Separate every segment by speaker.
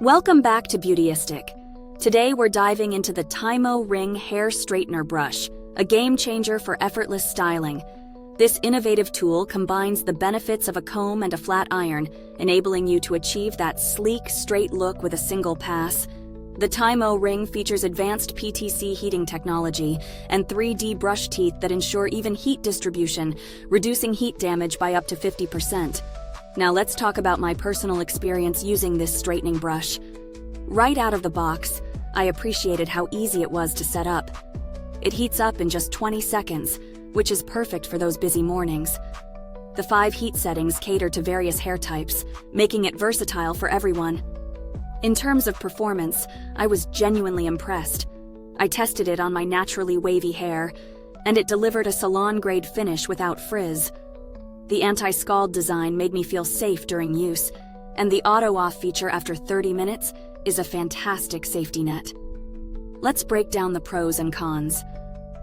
Speaker 1: Welcome back to Beautyistic. Today we're diving into the TYMO Ring Hair Straightener Brush, a game changer for effortless styling. This innovative tool combines the benefits of a comb and a flat iron, enabling you to achieve that sleek, straight look with a single pass. The TYMO Ring features advanced PTC heating technology and 3D brush teeth that ensure even heat distribution, reducing heat damage by up to 50%. Now let's talk about my personal experience using this straightening brush. Right out of the box, I appreciated how easy it was to set up. It heats up in just 20 seconds, which is perfect for those busy mornings. The 5 heat settings cater to various hair types, making it versatile for everyone. In terms of performance, I was genuinely impressed. I tested it on my naturally wavy hair, and it delivered a salon-grade finish without frizz. The anti-scald design made me feel safe during use, and the auto-off feature after 30 minutes is a fantastic safety net. Let's break down the pros and cons.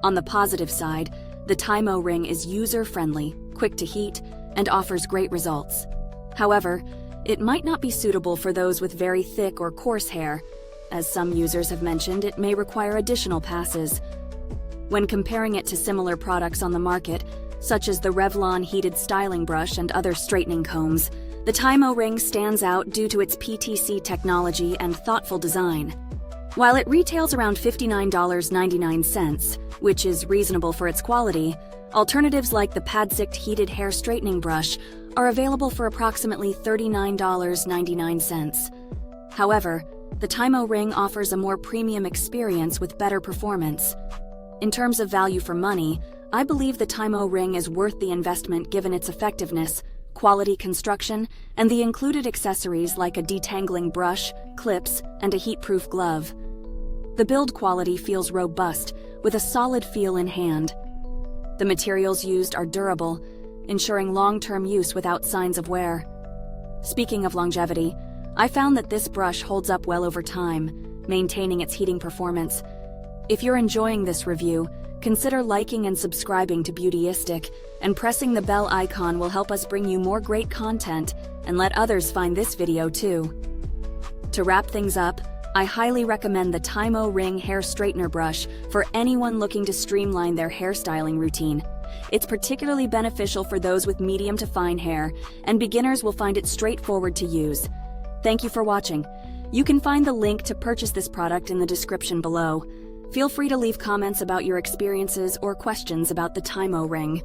Speaker 1: On the positive side, the TYMO Ring is user-friendly, quick to heat, and offers great results. However, it might not be suitable for those with very thick or coarse hair. As some users have mentioned, it may require additional passes. When comparing it to similar products on the market, such as the Revlon heated styling brush and other straightening combs, the TYMO Ring stands out due to its PTC technology and thoughtful design. While it retails around $59.99, which is reasonable for its quality, alternatives like the Beautyistic heated hair straightening brush are available for approximately $39.99. However, the TYMO Ring offers a more premium experience with better performance. In terms of value for money, I believe the TYMO Ring is worth the investment given its effectiveness, quality construction, and the included accessories like a detangling brush, clips, and a heat-proof glove. The build quality feels robust, with a solid feel in hand. The materials used are durable, ensuring long-term use without signs of wear. Speaking of longevity, I found that this brush holds up well over time, maintaining its heating performance. If you're enjoying this review, consider liking and subscribing to Beautyistic, and pressing the bell icon will help us bring you more great content and let others find this video too. To wrap things up, I highly recommend the TYMO Ring Hair Straightener Brush for anyone looking to streamline their hairstyling routine. It's particularly beneficial for those with medium to fine hair, and beginners will find it straightforward to use. Thank you for watching. You can find the link to purchase this product in the description below. Feel free to leave comments about your experiences or questions about the TYMO Ring.